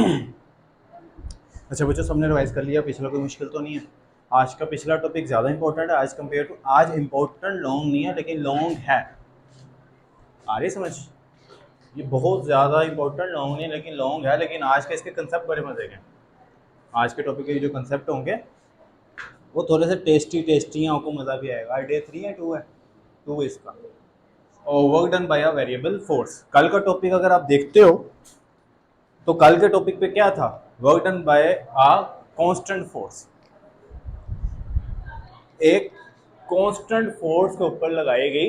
अच्छा बच्चों, सबने रिवाइज कर लिया? पिछला कोई मुश्किल तो नहीं है? आज का पिछला टॉपिक ज़्यादा इंपॉर्टेंट है आज कंपेयर टू आज। इंपॉर्टेंट लॉन्ग नहीं है लेकिन लॉन्ग है। आ रही समझ? ये बहुत ज़्यादा इंपॉर्टेंट लॉन्ग नहीं है लेकिन लॉन्ग है, लेकिन आज के इसके कंसेप्ट बड़े मजे के हैं। आज के टॉपिक के जो कंसेप्ट होंगे वो थोड़े से टेस्टी टेस्टी हैं, आपको मज़ा भी आएगा। आइडिया 3 है 2 है? 2 इसका। और work done by a variable force. कल का टॉपिक अगर आप देखते हो तो कल के टॉपिक पे क्या था? Work done by a constant force. एक कांस्टेंट फोर्स के ऊपर लगाई गई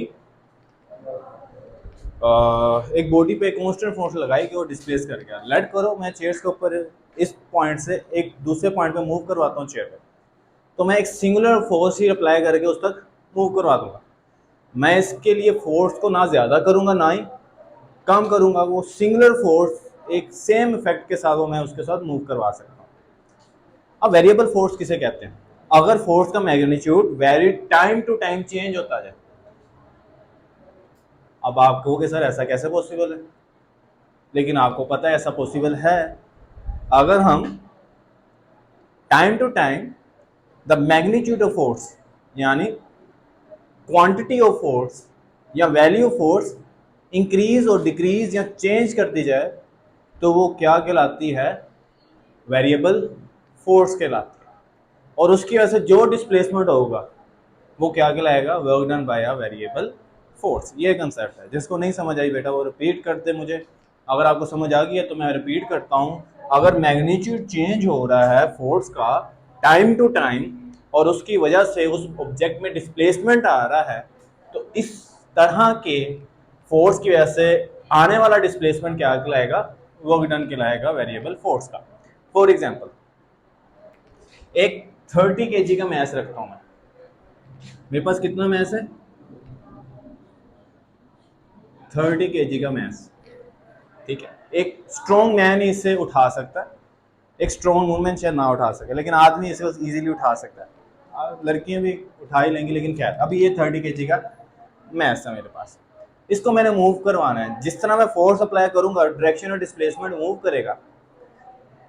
एक बॉडी पे कांस्टेंट फोर्स लगाई कि वो डिस्प्लेस कर गया। लेट करो मैं चेयर्स के ऊपर इस पॉइंट से एक दूसरे पॉइंट पे मूव करवाता हूँ चेयर पे, तो मैं एक सिंगुलर फोर्स ही अप्लाई करके उस तक मूव करवा दूंगा। मैं इसके लिए फोर्स को ना ज़्यादा करूँगा ना ही कम करूँगा, वो सिंगुलर फोर्स एक सेम इफेक्ट के साथ वो मैं उसके साथ मूव करवा सकता हूँ। अब वेरिएबल फोर्स किसे कहते हैं? अगर फोर्स का magnitude very time to time change होता जाए। अब आप कहोगे सर ऐसा कैसे पॉसिबल है? लेकिन आपको पता है ऐसा पॉसिबल है। अगर हम time to time the magnitude of force यानी क्वांटिटी ऑफ फोर्स या वैल्यू ऑफ फोर्स इंक्रीज और डिक्रीज या चेंज कर दी जाए तो वो क्या कहलाती है? वेरिएबल फोर्स कहलाती है। और उसकी वजह से जो डिस्प्लेसमेंट होगा वो क्या कहलाएगा? Work done by a variable force. ये कंसेप्ट है। जिसको नहीं समझ आई बेटा वो रिपीट करते मुझे। अगर आपको समझ आ गई है तो मैं रिपीट करता हूँ। अगर मैग्नीट्यूड चेंज हो रहा है फोर्स का टाइम टू टाइम और उसकी वजह से उस ऑब्जेक्ट में डिस्प्लेसमेंट आ रहा है, तो इस तरह के फोर्स की वजह से आने वाला डिस्प्लेसमेंट क्या कहलाएगा? वर्क डन कहलाएगा वेरिएबल फोर्स का। फॉर एग्जाम्पल, एक 30 kg का मैस रखता हूं मैं। मेरे पास कितना मैस है? 30 kg का मैस। ठीक है, एक स्ट्रॉन्ग मैन ही इसे उठा सकता है। एक स्ट्रॉन्ग वुमेन शायद ना उठा सके, लेकिन आदमी इसे इजीली उठा सकता है। लड़कियां भी उठा ही लेंगी, लेकिन खैर अभी ये 30 kg का मैस है मेरे पास। इसको मैंने मूव करवाना है। जिस तरह मैं फोर्स अप्लाई करूंगा डायरेक्शन और डिस्प्लेसमेंट मूव करेगा,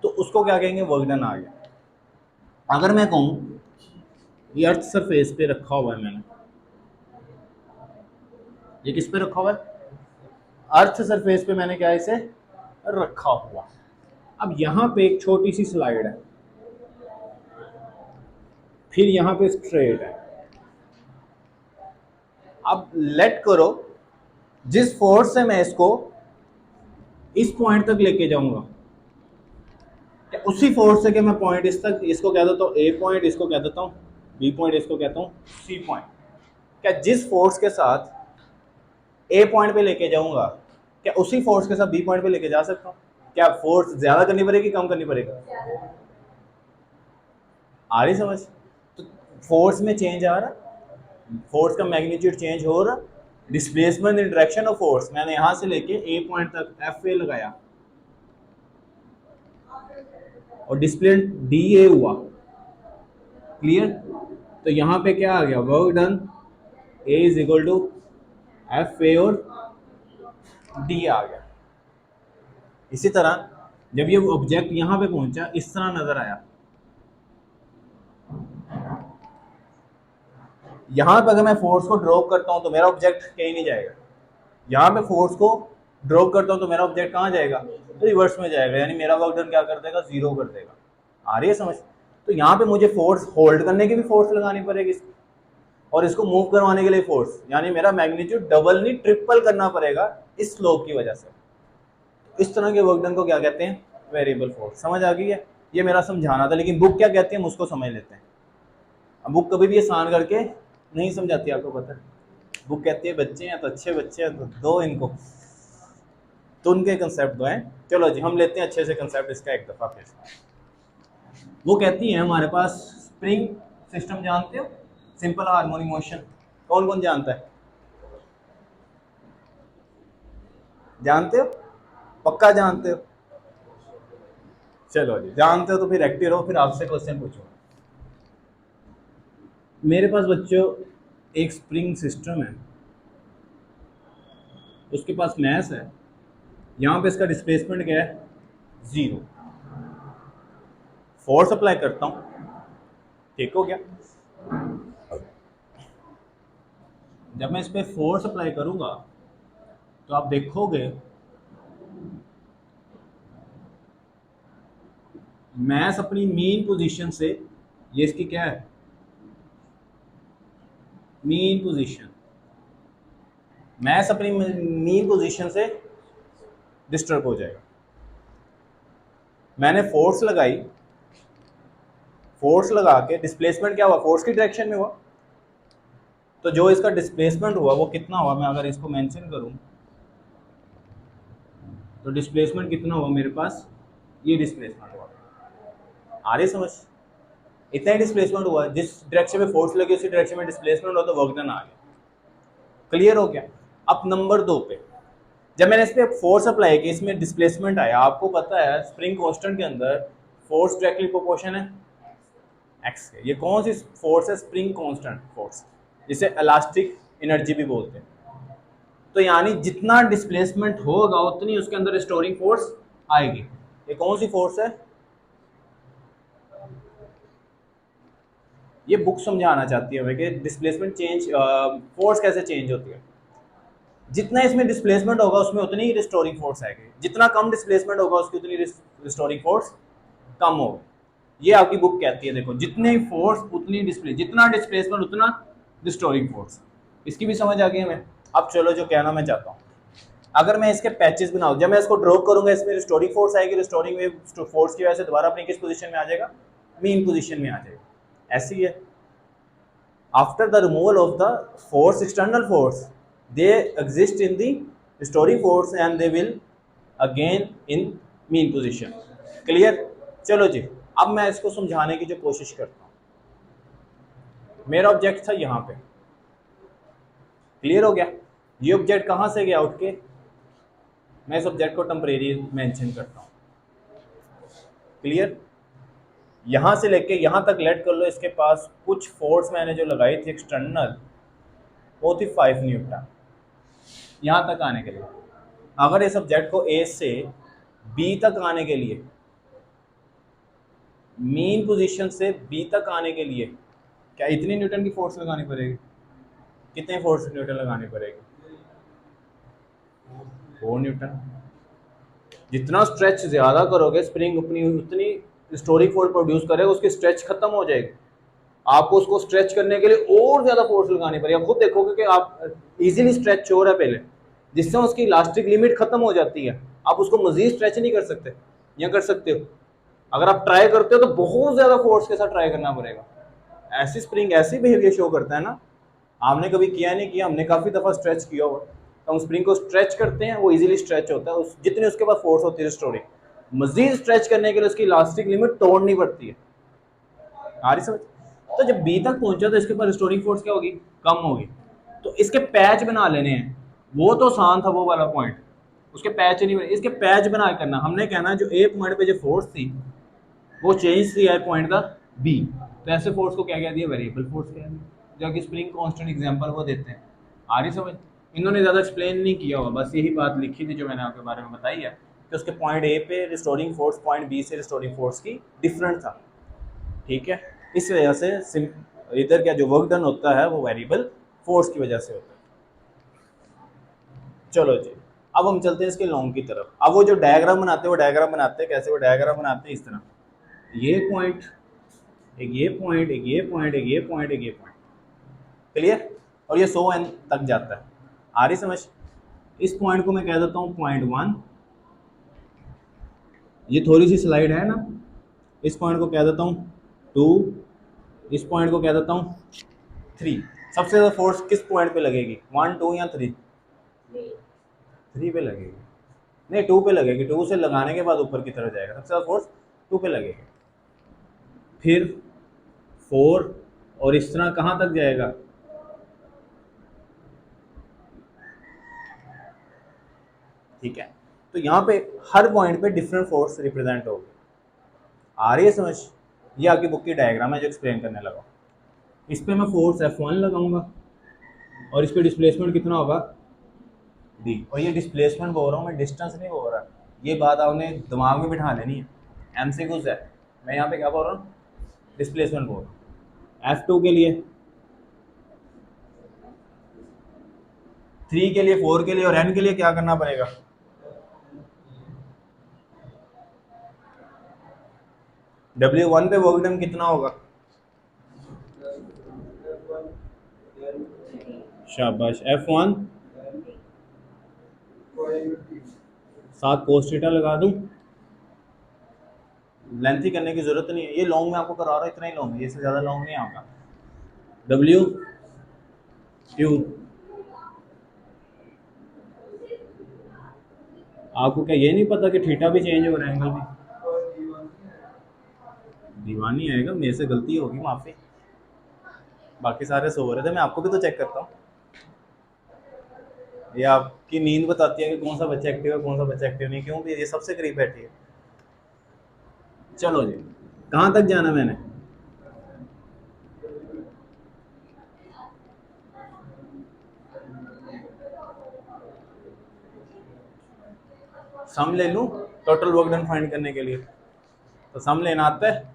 तो उसको क्या कहेंगे? वर्क डन आ गया। अगर मैं कहूँ ये अर्थ सरफेस पे रखा हुआ है मैंने, ये किस पे रखा हुआ है? अर्थ सरफेस पे मैंने क्या इसे रखा हुआ। अब यहाँ पे एक छोटी सी स्लाइड है, फिर यहाँ पे स्ट्रेट है। अब लेट करो जिस फोर्स से मैं इसको इस पॉइंट तक लेके जाऊंगा, उसी फोर्स से कि मैं पॉइंट इस तक इसको कह देता हूँ ए पॉइंट, इसको कह देता हूँ बी पॉइंट, इसको कहता हूँ सी पॉइंट। क्या जिस फोर्स के साथ ए पॉइंट पे लेके जाऊंगा, क्या उसी फोर्स के साथ बी पॉइंट पे लेके जा सकता हूँ? क्या फोर्स ज्यादा करनी पड़ेगी कम करनी पड़ेगी? आ रही समझ? तो फोर्स में चेंज आ रहा, फोर्स का मैग्नीट्यूड चेंज हो रहा, displacement in direction of force मैंने यहां से लेके ए पॉइंट तक एफ ए लगाया और डिस्प्लेसमेंट डी ए हुआ। क्लियर? तो यहाँ पे क्या आ गया? Work done A is equal to F A और डी आ गया। इसी तरह जब ये ऑब्जेक्ट यहाँ पे पहुंचा इस तरह नजर आया, यहाँ पे अगर मैं फोर्स को ड्रॉप करता हूँ तो मेरा ऑब्जेक्ट कहीं नहीं जाएगा। यहाँ पे फोर्स को ड्रॉप करता हूँ तो मेरा ऑब्जेक्ट कहाँ जाएगा? तो रिवर्स में जाएगा, यानी मेरा वर्क डन क्या कर देगा? जीरो कर देगा। आ रही है समझ? तो यहाँ पे मुझे फोर्स होल्ड करने की भी फोर्स लगानी पड़ेगी और इसको मूव करवाने के लिए फोर्स, यानी मेरा मैग्नीट्यूड डबल नहीं ट्रिपल करना पड़ेगा इस स्लोप की वजह से। इस तरह के वर्क डन को क्या कहते हैं? Variable force. समझ आ गई है? ये मेरा समझाना था, लेकिन बुक क्या कहती है हम उसको समझ लेते हैं। अब बुक कभी भी आसान करके नहीं समझाती, आपको पता है। बुक कहती है बच्चे हैं तो अच्छे बच्चे हैं तो दो इनको, तो उनके कंसेप्ट दो हैं। चलो जी हम लेते हैं अच्छे से कंसेप्ट इसका एक दफ़ा फिर। वो कहती है हमारे पास स्प्रिंग सिस्टम जानते हो? Simple harmonic motion. कौन कौन जानता है? जानते हो? पक्का जानते हो? चलो जी जानते हो तो फिर एक्टिव रहो, फिर आपसे क्वेश्चन पूछो। मेरे पास बच्चों एक स्प्रिंग सिस्टम है, उसके पास मैस है, यहाँ पे इसका डिस्प्लेसमेंट क्या है? जीरो। फोर्स अप्लाई करता हूं, ठीक हो गया। जब मैं इस पर फोर्स अप्लाई करूंगा तो आप देखोगे मैस अपनी मीन पोजीशन से, ये इसकी क्या है, मीन पोजीशन, मैस अपनी मीन पोजीशन से डिस्टर्ब हो जाएगा। मैंने फोर्स लगाई, फोर्स लगा के डिस्प्लेसमेंट क्या हुआ, फोर्स की डायरेक्शन में हुआ, तो जो इसका डिस्प्लेसमेंट हुआ वो कितना हुआ, मैं अगर इसको मेंशन करूं तो डिस्प्लेसमेंट कितना हुआ मेरे पास, ये डिस्प्लेसमेंट हुआ। आ रही समझ, इतना ही डिस्प्लेसमेंट हुआ, जिस डायरेक्शन में फोर्स लगी उसी डायरेक्शन में डिस्प्लेसमेंट हो तो वर्क डन आ गया। क्लियर हो गया। अब नंबर 2 पे जब मैंने इस पर फोर्स अप्लाई की, इसमें डिस्प्लेसमेंट आया, आपको पता है स्प्रिंग कांस्टेंट के अंदर फोर्स डायरेक्टली प्रोपोर्शन है एक्स के। ये कौन सी फोर्स है, स्प्रिंग कांस्टेंट फोर्स, जिसे इलास्टिक एनर्जी भी बोलते हैं। तो यानी जितना डिस्प्लेसमेंट होगा उतनी उसके अंदर रिस्टोरिंग फोर्स आएगी। ये कौन सी फोर्स है, ये बुक समझाना चाहती है हमें कि डिस्प्लेसमेंट चेंज, फोर्स कैसे चेंज होती है। जितना इसमें डिस्प्लेसमेंट होगा उसमें उतनी ही रिस्टोरिंग फोर्स आएगी, जितना कम डिस्प्लेसमेंट होगा उसकी उतनी रिस्टोरिंग फोर्स कम होगी। ये आपकी बुक कहती है, देखो जितने फोर्स उतनी डिस्प्ले, जितना डिस्प्लेसमेंट उतना रिस्टोरिंग फोर्स। इसकी भी समझ आ गई हमें। अब चलो जो कहना मैं चाहता हूँ, अगर मैं इसके पैचेस बनाऊँ, जब मैं इसको ड्रॉ करूंगा इसमें रिस्टोरिंग फोर्स आएगी, रिस्टोरिंग वेव फोर्स की वजह से दोबारा अपनी किस पोजीशन में आ जाएगा, मीन पोजीशन में आ जाएगा। ऐसी है, after the removal of the force, external force, they exist in the restoring force and they will again in mean position। Clear. चलो जी, अब मैं इसको समझाने की जो कोशिश करता हूँ, मेरा ऑब्जेक्ट था यहाँ पे, क्लियर हो गया। ये ऑब्जेक्ट कहाँ से गया उठ के, मैं इस ऑब्जेक्ट को टेम्परेरी मेंशन करता हूँ, क्लियर। यहाँ से लेके यहाँ तक लेट कर लो, इसके पास कुछ फोर्स मैंने जो लगाई थी एक्सटर्नल, वो थी 5 न्यूटन यहाँ तक आने के लिए। अगर इस सब्जेक्ट को ए से बी तक आने के लिए, मीन पोजीशन से बी तक आने के लिए क्या इतनी न्यूटन की फोर्स लगानी पड़ेगी, कितने फोर्स न्यूटन लगानी पड़ेगी, 4 न्यूटन। जितना स्ट्रेच ज़्यादा करोगे स्प्रिंग अपनी उतनी रिस्टोरिंग फोर्स प्रोड्यूस करेगा, उसकी स्ट्रेच खत्म हो जाएगी। आपको उसको स्ट्रेच करने के लिए और ज़्यादा फोर्स लगानी पड़ेगी। आप खुद देखोगे कि आप इजीली स्ट्रेच हो रहा है पहले, जिससे उसकी इलास्टिक लिमिट खत्म हो जाती है, आप उसको मजीद स्ट्रेच नहीं कर सकते, या कर सकते हो। अगर आप ट्राई करते हो तो बहुत ज़्यादा फोर्स के साथ ट्राई करना पड़ेगा। ऐसी स्प्रिंग ऐसी बिहेवियर शो करता है ना, आपने कभी किया नहीं किया, हमने काफ़ी दफ़ा स्ट्रेच किया हुआ। तो हम स्प्रिंग को स्ट्रेच करते हैं, वो इजीली स्ट्रेच होता है, उस जितनी उसके पास फोर्स होती है रिस्टोरिंग। मजीद स्ट्रेच करने के लिए उसकी इलास्टिक लिमिट तोड़नी पड़ती है। आ रही समझ। तो जब बी तक पहुंचा तो इसके पास रिस्टोरिंग फोर्स क्या होगी, कम होगी। तो इसके पैच बना लेने हैं, वो तो आसान था वो वाला पॉइंट, उसके पैच नहीं बने, इसके पैच बना करना। हमने कहना जो ए पॉइंट पे जो फोर्स थी वो चेंज थी पॉइंट का बी, तो ऐसे फोर्स को क्या कह दिया, वेरिएबल फोर्स कह दिया, जो कि स्प्रिंग कांस्टेंट एग्जांपल वो देते हैं। आ रही समझ। इन्होंने ज़्यादा एक्सप्लेन नहीं किया हुआ, बस यही बात लिखी थी जो मैंने आपके बारे में बताई है कि उसके पॉइंट ए पे रिस्टोरिंग फोर्स पॉइंट बी से रिस्टोरिंग फोर्स की डिफरेंट था, ठीक है। इस वजह से इधर क्या जो वर्क डन होता है वो वेरिएबल फोर्स की वजह से होता है। चलो जी, अब हम चलते हैं इसके लॉन्ग की तरफ। अब वो जो डायग्राम बनाते हैं, वो डायग्राम बनाते हैं कैसे, वो डायग्राम बनाते हैं इस तरह, ये पॉइंट, एक ये पॉइंट, एक ये पॉइंट, एक ये पॉइंट, एक ये पॉइंट, क्लियर। और ये 100 n तक जाता है। आ रही समझ। इस पॉइंट को मैं कह देता हूँ पॉइंट 1, ये थोड़ी सी स्लाइड है ना। इस पॉइंट को कह देता हूँ 2, इस पॉइंट को कह देता हूँ 3। सबसे ज़्यादा फोर्स किस पॉइंट पे लगेगी, 1, 2 या 3? 3 पे लगेगी, नहीं 2 पे लगेगी। 2 से लगाने के बाद ऊपर की तरफ जाएगा, सबसे ज़्यादा फोर्स 2 पे लगेगी। फिर 4 और इस तरह कहाँ तक जाएगा, ठीक है। तो यहाँ पे हर पॉइंट पे डिफरेंट फोर्स रिप्रेजेंट होगी। आ रही है समझ। ये आपकी बुक की डायग्राम है जो एक्सप्लेन करने लगा। इस पे मैं फोर्स F1 लगाऊंगा और इस पे डिस्प्लेसमेंट कितना होगा, d। और ये डिस्प्लेसमेंट बोल रहा हूँ मैं, डिस्टेंस नहीं बोल रहा। ये बात आपने दिमाग में बिठा लेनी है, एमसीक्यूज है। मैं यहाँ पे क्या बोल रहा हूँ, डिस्प्लेसमेंट बोल रहा हूँ। F2 के लिए, 3 के लिए, 4 के लिए और n के लिए क्या करना पड़ेगा? W1 पे वर्क डन कितना होगा? शाबाश। F1 साथ कोस थीटा लगा दूं, लेंथी करने की जरूरत नहीं है, ये लॉन्ग में आपको करा रहा हूँ, इतना ही लॉन्ग है, इससे ज़्यादा लॉन्ग नहीं आऊँगा। W2 आपको क्या ये नहीं पता कि थीटा भी चेंज हो रहा है, एंगल भी? दीवानी आएगा, मेरे से गलती होगी, माफ़ी। बाकी सारे सो रहे थे, मैं आपको भी तो चेक करता हूँ। ये आपकी नींद बताती है कि कौन सा बच्चा एक्टिव है, कौन सा बच्चा एक्टिव नहीं, क्यों भी ये सबसे करीब बैठी है। चलो जी, कहाँ तक जाना मैंने? सम ले लूँ टोटल वर्क डन फाइंड करने के लिए, तो सम लेना आता है।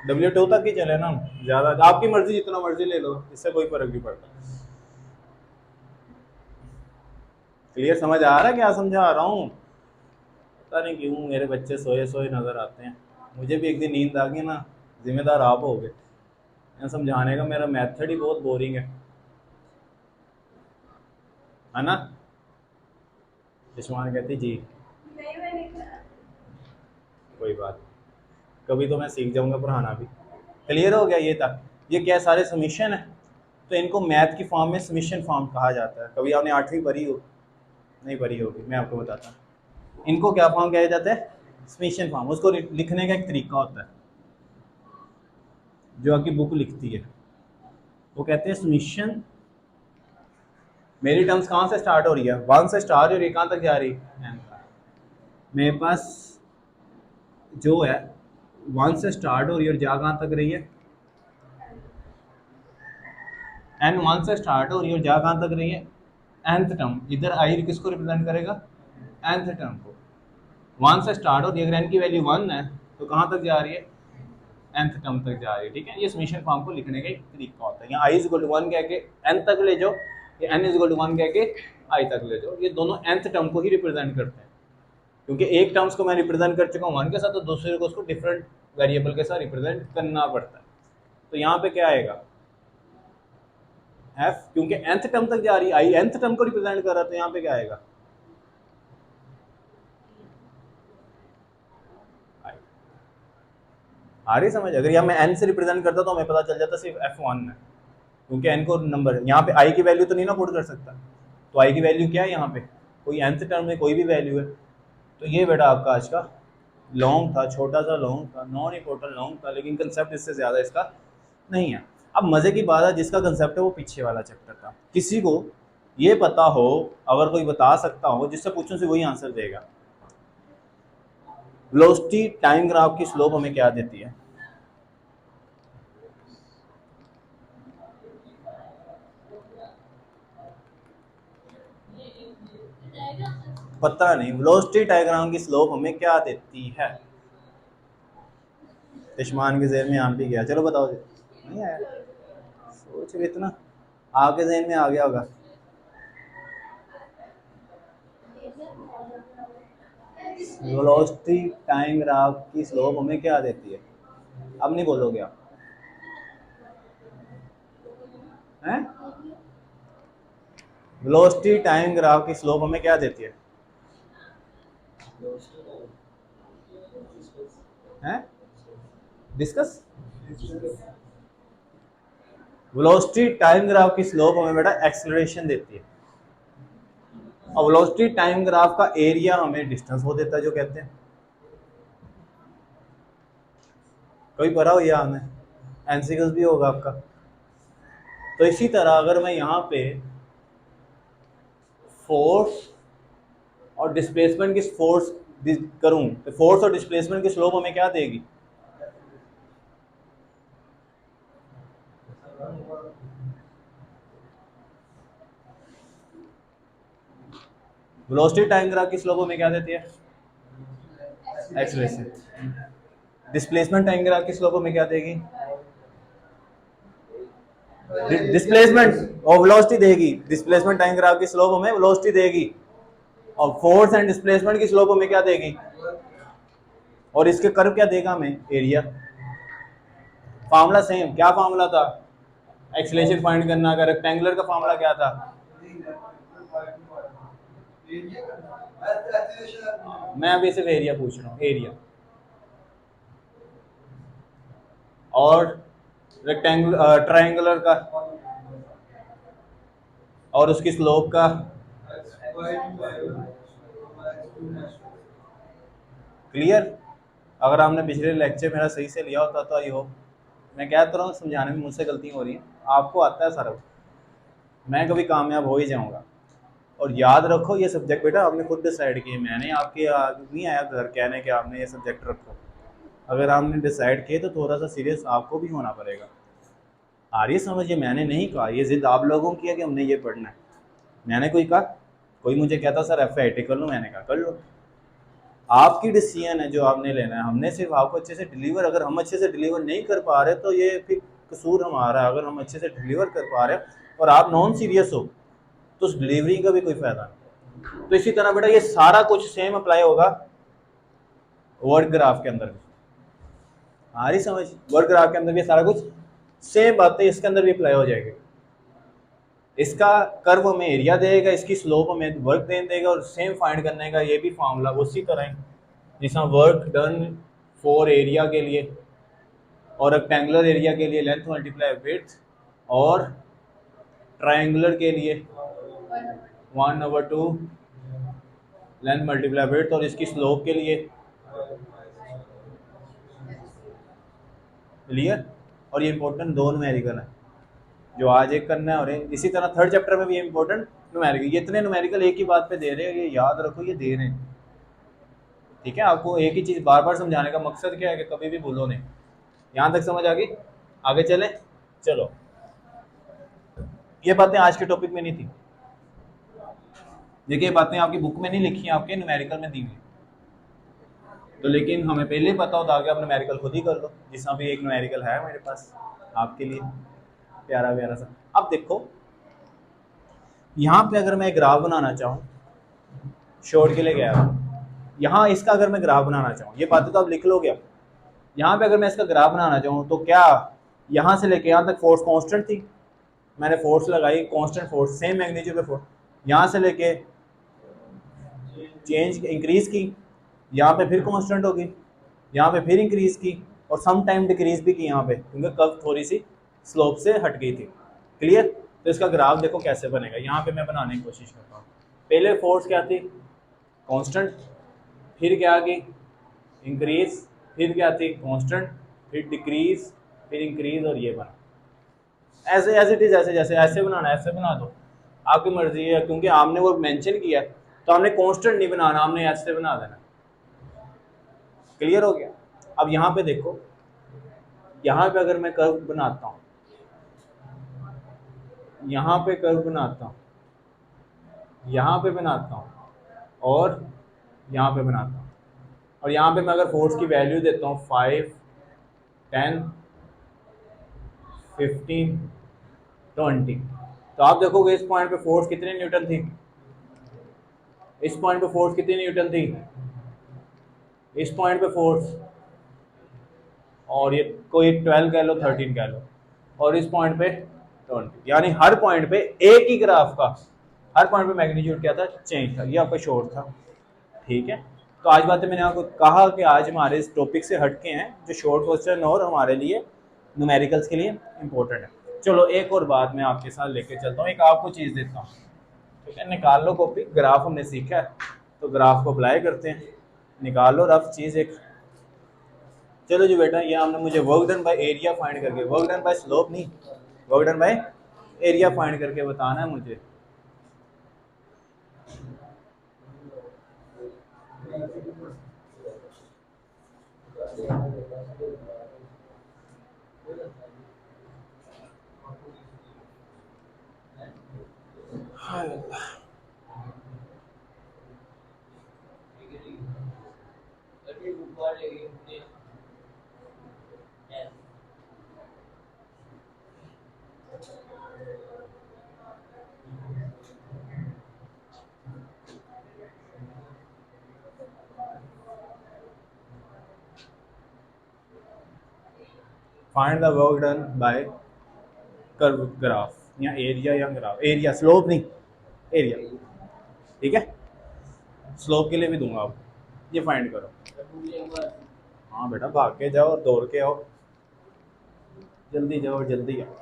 W2 तक ही चले ना, ज़्यादा आपकी मर्जी, जितना मर्जी ले लो, इससे कोई फर्क नहीं पड़ता। क्लियर समझ आ रहा है क्या समझा रहा हूँ? पता नहीं क्यों मेरे बच्चे सोए सोए नज़र आते हैं, मुझे भी एक दिन नींद आ गई ना, जिम्मेदार आप हो गए। यहाँ समझाने का मेरा मेथड ही बहुत बोरिंग है ना? इस्मान कहती जी, कोई बात, कभी तो मैं सीख जाऊंगा पढ़ाना भी। क्लियर हो गया? ये तक, ये क्या सारे समीशन है, तो इनको मैथ की फॉर्म में समीशन फॉर्म कहा जाता है। कभी आपने 8वीं पढ़ी हो? नहीं पढ़ी होगी, मैं आपको बताता हूँ। इनको क्या फॉर्म कहा जाता है? Summation form. उसको लिखने का एक तरीका होता है, जो आपकी बुक लिखती है, वो कहते हैं समीशन। मेरी टर्म्स कहाँ से स्टार्ट हो रही है? 1 से स्टार्ट हो रही है, कहाँ तक जा रही है? मेरे पास जो है 1 से स्टार्ट हो रही है और जा कहाँ तक रही है? N 1 से स्टार्ट हो रही है और जा कहाँ तक रही है? nth term. इधर आई किसको रिप्रेजेंट करेगा? nth टर्म को। 1 से स्टार्ट हो रही है, अगर n की वैल्यू 1 है तो कहाँ तक जा रही है? nth टर्म तक जा रही है। ठीक है, ये समीशन फॉर्म को लिखने का एक तरीका होता है। यहाँ i इज 1 कह के n तक ले जाओ, या n इज 1 कह के i तक ले जाओ, ये दोनों nth टर्म को ही रिप्रेजेंट करते हैं। क्योंकि एक टर्म्स को मैं रिप्रेजेंट कर चुका हूँ 1 के साथ, तो दूसरे को उसको डिफरेंट वेरिएबल के साथ रिप्रेजेंट करना पड़ता है। तो यहाँ पे क्या आएगा? f, क्योंकि nth टर्म तक जा रही है, i nth टर्म को रिप्रेजेंट कर रहा है, तो यहाँ पे क्या आएगा? i। आ रही समझ? अगर यहाँ मैं n से रिप्रेजेंट करता तो हमें पता चल जाता सिर्फ f1 है, क्योंकि n को नंबर, यहाँ पे i की वैल्यू तो नहीं ना पुट कर सकता, तो i की वैल्यू क्या है यहाँ पे? कोई nth टर्म में कोई भी वैल्यू है। तो ये बेटा आपका आज का लॉन्ग था, छोटा सा लॉन्ग था, नॉन इम्पोर्टेंट लॉन्ग था, लेकिन कंसेप्ट इससे ज़्यादा इसका नहीं है। अब मज़े की बात है, जिसका कंसेप्ट है वो पीछे वाला चैप्टर था। किसी को ये पता हो, अगर कोई बता सकता हो, जिससे पूछूं से वही आंसर देगा। वेलोसिटी टाइम ग्राफ की स्लोप हमें क्या देती है? पता नहीं, वेलोसिटी डायग्राम की स्लोप हमें क्या देती है? इश्मान के जहन में आम भी गया, चलो बताओ जी। नहीं आया? सोच रहे इतना, आपके जहन में आ गया होगा। वेलोसिटी टाइम ग्राफ की स्लोप हमें क्या देती है? अब नहीं बोलोगे आप हैं? वेलोसिटी टाइम ग्राफ की स्लोप हमें क्या देती है? हैं? डिस्कस। वेलोसिटी टाइम ग्राफ की स्लोप हमें बेटा एक्सेलरेशन देती है, और वेलोसिटी टाइम ग्राफ का एरिया हमें डिस्टेंस वो देता है, जो कहते हैं। कोई पढ़ा हो या हमें एनसीक्यूज भी होगा आपका। तो इसी तरह अगर मैं यहाँ पे फोर्स और डिस्प्लेसमेंट की फोर्स करूँ, तो फोर्स और डिस्प्लेसमेंट की स्लोप हमें क्या देगी? वेलोसिटी टाइम ग्राफ की स्लोप हमें क्या देती है? एक्सेलरेशन। डिस्प्लेसमेंट टाइम ग्राफ की स्लोप हमें क्या देगी? डिस्प्लेसमेंट और वेलोसिटी देगी। डिस्प्लेसमेंट टाइम ग्राफ की स्लोप हमें वेलोसिटी देगी, और फोर्स एंड डिस्प्लेसमेंट की स्लोप हमें क्या देगी? और इसके कर्व क्या देगा हमें? एरिया। फार्मूला सेम, क्या फार्मूला था? एक्सेलरेशन फाइंड करना का रेक्टेंगुलर का फार्मूला क्या था? मैं अभी सिर्फ एरिया पूछ रहा हूँ, एरिया। और रेक्टेंगुलर ट्रायंगुलर का और उसकी स्लोप का क्लियर? अगर आपने पिछले लेक्चर मेरा सही से लिया होता तो आई होप, मैं क्या कर रहा हूँ समझाने में मुझसे गलती हो रही है, आपको आता है सारा, मैं कभी कामयाब हो ही जाऊंगा। और याद रखो ये सब्जेक्ट बेटा आपने खुद डिसाइड किए, मैंने आपके नहीं आया घर कहने के आपने ये सब्जेक्ट रखो। अगर आपने डिसाइड किए तो थोड़ा सा सीरियस आपको भी होना पड़ेगा। आ रही है समझ? ये मैंने नहीं कहा, ये जिद आप लोगों की है कि हमने ये पढ़ना है। मैंने कोई कहा? कोई मुझे कहता सर FIT कर लो, मैंने कहा कर लो। आपकी डिसीजन है जो आपने लेना है। हमने सिर्फ आपको अच्छे से डिलीवर, अगर हम अच्छे से डिलीवर नहीं कर पा रहे तो ये फिर कसूर हमारा है। अगर हम अच्छे से डिलीवर कर पा रहे हैं और आप नॉन सीरियस हो तो उस डिलीवरी का भी कोई फायदा नहीं। तो इसी तरह बेटा ये सारा कुछ सेम अप्लाई होगा वर्ड ग्राफ के अंदर भी। आ रही समझ? वर्ड ग्राफ के अंदर भी सारा कुछ सेम बातें इसके अंदर भी अप्लाई हो जाएगी। इसका कर्व हमें एरिया देगा, इसकी स्लोप हमें वर्क देन देगा, और सेम फाइंड करने का ये भी फार्मूला उसी तरह है जिसमें वर्क डन फॉर एरिया के लिए और रेक्टेंगुलर एरिया के लिए लेंथ मल्टीप्लाई विड्थ, और ट्रायंगुलर के लिए 1/2 लेंथ मल्टीप्लाई विड्थ, और इसकी स्लोप के लिए क्लियर। और ये इंपॉर्टेंट दो न्यूमेरिकल है जो आज एक करना है, और इसी तरह थर्ड चैप्टर में भी इंपॉर्टेंट न्यूमेरिकल। ये इतने न्यूमेरिकल एक ही बात पे दे रहे हैं, ये याद रखो ये दे रहे हैं, ठीक है? आपको एक ही चीज़ बार बार समझाने का मकसद क्या है कि कभी भी भूलो नहीं। यहाँ तक समझ आ गई? आगे चलें? चलो, ये बातें आज के टॉपिक में नहीं थी। देखिए बातें आपकी बुक में नहीं लिखी, आपके न्यूमेरिकल में दी हुई, तो लेकिन हमें पहले ही पता होता, आगे आप न्यूमेरिकल खुद ही कर लो। जिसमें भी एक न्यूमेरिकल है मेरे पास आपके लिए, प्यारा प्यारा सा। अब देखो यहाँ पे अगर मैं ग्राफ बनाना चाहूँ, शॉर्ट के लिए गया यहाँ, इसका अगर मैं ग्राफ बनाना चाहूँ, ये बातें तो आप लिख लोगे। अब यहाँ पे अगर मैं इसका ग्राफ बनाना चाहूँ तो क्या यहाँ से लेके यहाँ तक फोर्स कांस्टेंट थी, मैंने फोर्स लगाई कांस्टेंट फोर्स, सेम मैग्नीट्यूड पे फोर्स, यहाँ से लेके चेंज इंक्रीज की, यहाँ पे फिर कांस्टेंट होगी, यहाँ पे फिर इंक्रीज की, और सम टाइम डिक्रीज भी की यहाँ पे, क्योंकि कर्व थोड़ी सी स्लोप से हट गई थी। क्लियर? तो इसका ग्राफ देखो कैसे बनेगा। यहाँ पे मैं बनाने की कोशिश करता हूँ। पहले फोर्स क्या थी? कांस्टेंट, फिर क्या आ गई? इंक्रीज, फिर क्या थी? कांस्टेंट, फिर डिक्रीज, फिर इंक्रीज, और ये बना ऐसे एज इट इज, ऐसे जैसे ऐसे बनाना ऐसे बना दो, आपकी मर्जी है। क्योंकि आपने वो मेंशन किया है तो हमने कांस्टेंट नहीं बनाना, हमने ऐसे बना देना। क्लियर हो गया? अब यहाँ पे देखो, यहाँ पे अगर मैं कर्व बनाता हूँ, यहाँ पे कर्व बनाता हूँ, यहाँ पे बनाता हूँ, और यहाँ पे बनाता हूँ, और यहाँ पे मैं अगर फोर्स की वैल्यू देता हूँ 5, 10, 15, 20, तो आप देखोगे इस पॉइंट पे फोर्स कितने न्यूटन थी? इस पॉइंट पे फोर्स कितनी न्यूटन थी? इस पॉइंट पे फोर्स, और ये कोई 12 कह लो 13 कह लो, और इस पॉइंट पे 20, यानी हर पॉइंट पे एक ही ग्राफ का हर पॉइंट पे मैग्नीट्यूड क्या था? चेंज था। ये आपका शॉर्ट था, ठीक है? तो आज बातें मैंने आपको कहा कि आज हमारे इस टॉपिक से हटके हैं जो शॉर्ट क्वेश्चन और हमारे लिए न्यूमेरिकल्स के लिए इंपॉर्टेंट है। चलो एक और बात मैं आपके साथ लेके चलता हूँ, एक आपको चीज़ देता हूँ, ठीक है? निकाल लो कॉपी, ग्राफ हमने सीखा है तो ग्राफ को अप्लाई करते हैं। निकाल लो रफ चीज़ एक। चलो जी बेटा, ये हमने मुझे work done by area find करके, वर्क डन बाय स्लोप नहीं, work done by area find करके बताना है मुझे। Find the work done bye curve graph या ग्राफ, एरिया स्लोप नहीं, एरिया। ठीक है, स्लोप के लिए भी दूंगा आपको, ये फाइंड करो। हाँ बेटा भाग के जाओ, दौड़ के आओ, जल्दी जाओ जल्दी आओ।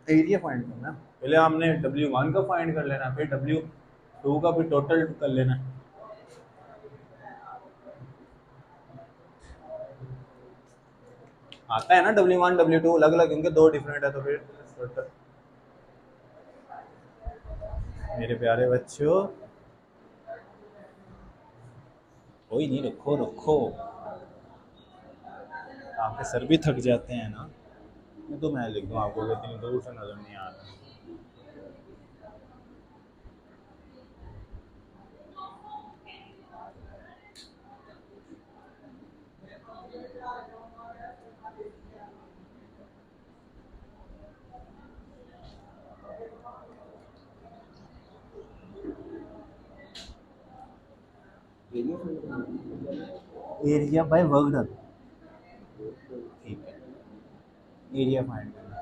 एरिया फाइंड करना, पहले हमने W1 का फाइंड कर लेना, फिर W2 का भी टोटल कर लेना। आता है ना W1 W2 अलग अलग, इनके दो डिफरेंट है, तो फिर टोटल। मेरे प्यारे बच्चों, कोई नहीं, रखो रखो, आपके सर भी थक जाते हैं ना, तो मैं लिख दूँ आपको, इतनी दूर से नजर नहीं आ रहा। एरिया बाय वर्क डन, ठीक है, एरिया फाइंड करना।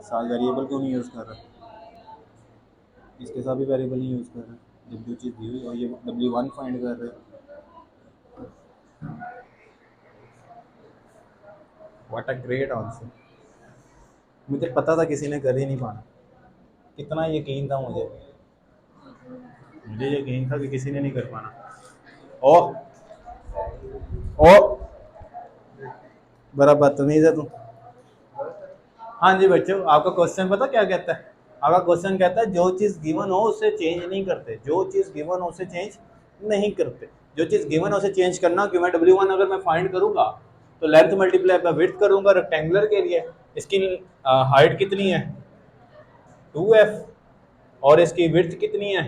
साथ वेरिएबल क्यों नहीं यूज़ कर रहा, इसके साथ भी वेरिएबल नहीं यूज़ कर रहा, जब जो चीज़ दी हुई और ये W1 फाइंड कर रहे हो। व्हाट अ ग्रेट आंसर, मुझे पता था किसी ने कर ही नहीं पाना, कितना यकीन था मुझे, मुझे यकीन था कि किसी ने नहीं कर पाना। ओ ओ बड़ा बदतमीज है तू। हाँ जी बच्चों, आपका क्वेश्चन पता क्या कहता है? आपका क्वेश्चन कहता है जो चीज़ गिवन हो उसे चेंज नहीं करते, जो चीज़ गिवन हो उसे चेंज नहीं करते। जो चीज़ गिवन हो उसे चेंज करना क्यों? मैं W1 अगर मैं फाइंड करूंगा तो लेंथ मल्टीप्लाई बाय विड्थ करूंगा रेक्टेंगुलर के लिए, इसकी हाइट कितनी है 2f, और इसकी विड्थ कितनी है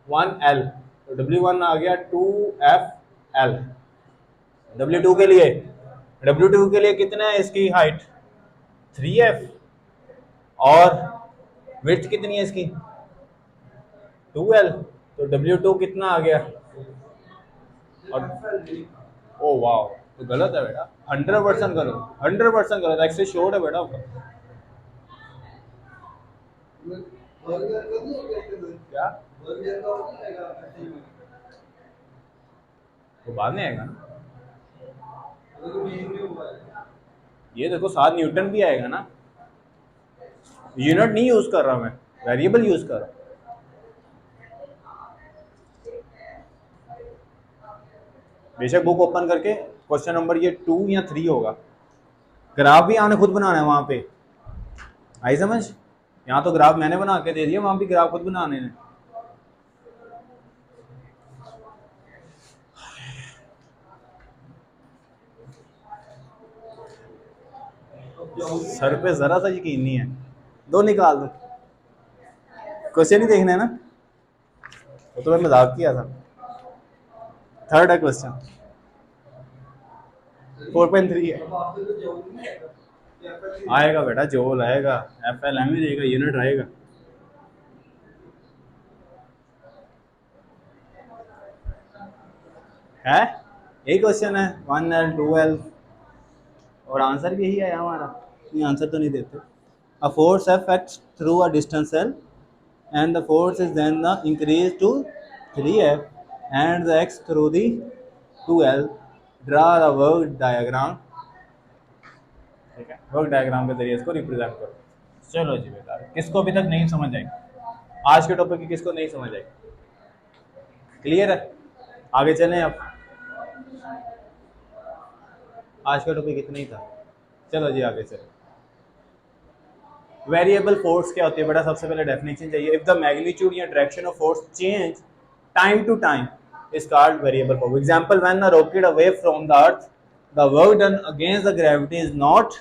1l, तो W1 आ गया 2fl। W2 के लिए, W2 के लिए कितना है इसकी हाइट 3f, और विड्थ कितनी है इसकी 2l, तो W2 कितना आ गया, और ओ वाह, तो गलत है बेटा, 100% गलत, 100% गलत, एक्सेस श्योर है बेटा आपका। क्या वो बाद में आएगा ना, ये देखो 7 न्यूटन भी आएगा ना, यूनिट नहीं यूज कर रहा मैं, वेरिएबल यूज कर रहा हूं। बेशक बुक ओपन करके क्वेश्चन नंबर ये 2 या 3 होगा, ग्राफ भी आपने खुद बनाना है वहां पे, आई समझ? यहाँ तो ग्राफ मैंने बना के दे दिया, वहां भी ग्राफ खुद बनाने हैं। सर पे जरा सा यकीन नहीं है, दो निकाल दो, क्वेश्चन ही देखना है ना, वो तो मैं मजाक किया था। थर्ड है क्वेश्चन, 4.3 है, आएगा बेटा जोल आएगा, FLM ही रहेगा, यूनिट रहेगा। है यही क्वेश्चन है 1l 2l, और आंसर भी यही आया हमारा, नहीं आंसर तो नहीं देते। A force F acts through a distance L and the force is then increased to 3F and the x through the 2L, draw the work diagram। ठीक है, वर्क डायग्राम के जरिए इसको रिप्रेजेंट करो। चलो जी बेटा, किसको अभी तक नहीं समझ आई, आज के टॉपिक की किसको नहीं समझ आई, क्लियर है? आगे चलें अब, आज का टॉपिक इतना ही था। चलो जी आगे चलो। वेरिएबल फोर्स क्या होती है बेटा, सबसे पहले डेफिनेशन चाहिए। इफ द मैग्नीट्यूड या direction of force change time to time is called variable force. Example, when the rocket away from the earth the work done against the gravity is not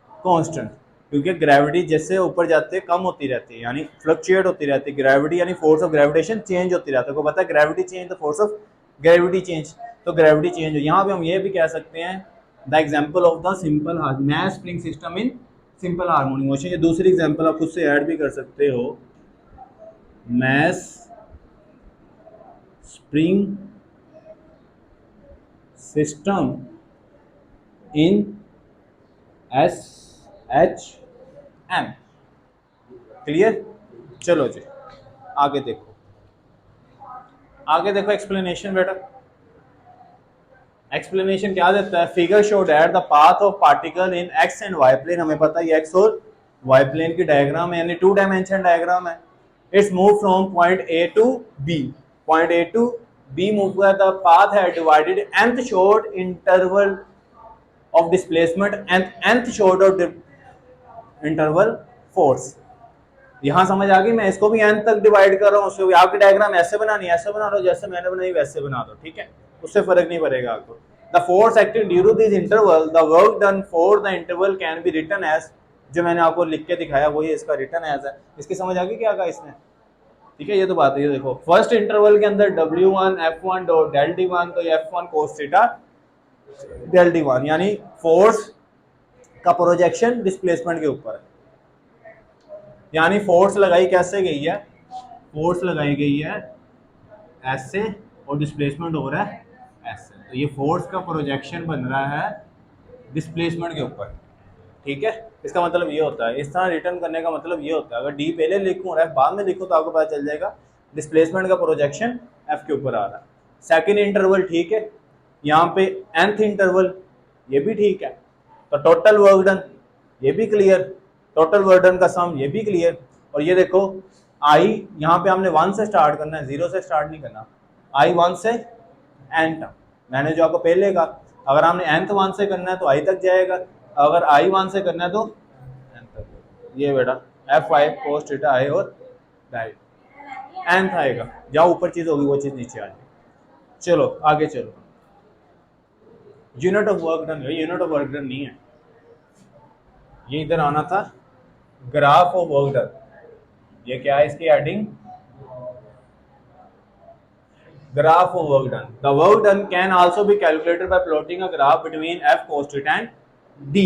constant, क्योंकि gravity जैसे ऊपर जाते कम होती रहती है, यानी fluctuate होती रहती है ग्रेविटी, यानी फोर्स ऑफ ग्रेविटेशन चेंज होती रहती है। को पता है gravity change the force of gravity change, तो ग्रेविटी चेंज हो। यहाँ पे हम ये भी कह सकते हैं the example of the simple mass spring system in simple harmonic motion. ये दूसरी एग्जांपल आप खुद से ऐड भी कर सकते हो, mass spring system in S H M. Clear? चलो जी आगे देखो, आगे देखो एक्सप्लेनेशन बेटा। एक्सप्लेनेशन क्या देता है, figure show that the path of particle in X and Y plane, हमें पता है एक्स और वाई प्लेन की डायग्राम है, यानी 2 डायमेंशन डायग्राम है। It's move from point A to B, point A to B move कर, द पाथ है divided nth short interval of displacement and nth short of interval force. यहां समझ आ गई? मैं इसको भी n तक डिवाइड कर रहा हूँ, उसको आपकी डायग्राम ऐसे बनानी, ऐसे बना लो, जैसे मैंने बनाई वैसे बना दो, ठीक है, उससे फर्क नहीं पड़ेगा आपको। The force acting due to this interval, the work done for the interval can be written as, जो मैंने आपको लिख के दिखाया वही इसका रिटन एज है। इसकी समझ आ गई क्या कहा इसने? ठीक है, ये तो बात है। ये देखो फर्स्ट इंटरवल के अंदर W1 F1 dot del D1, तो F1 cos theta del D1, यानी फोर्स का प्रोजेक्शन डिस्प्लेसमेंट के ऊपर है, यानी फोर्स लगाई कैसे गई है, फोर्स लगाई गई है ऐसे और डिस्प्लेसमेंट हो रहा है ऐसे, तो ये फोर्स का प्रोजेक्शन बन रहा है डिस्प्लेसमेंट के ऊपर। ठीक है, इसका मतलब ये होता है, इस तरह रिटर्न करने का मतलब ये होता है, अगर डी पहले लिखूं और एफ बाद में लिखूं तो आपको पता चल जाएगा डिस्प्लेसमेंट का प्रोजेक्शन एफ के ऊपर आ रहा है। सेकेंड इंटरवल ठीक है, यहाँ पे nth इंटरवल ये भी ठीक है, तो टोटल वर्क डन ये भी क्लियर, टोटल वर्क डन का सम ये भी क्लियर। और ये देखो आई यहाँ पे हमने 1 से स्टार्ट करना है, 0 से स्टार्ट नहीं करना, आई 1 से n तक, मैंने जो आपको पहले कहा, अगर हमने nth 1 से करना है तो आई तक जाएगा, अगर आई 1 से करना है तो n तक। ये बेटा एफ आई कोस थीटा आई और डाई nth आएगा, जहाँ ऊपर चीज होगी वो चीज नीचे आ जाएगी। चलो आगे चलो, unit of work done, unit of work done नहीं है, ये इधर आना था ग्राफ ऑफ वर्क डन। ये क्या है इसकी heading, graph of work done. The work done can also be calculated by plotting a graph between f cos theta and d.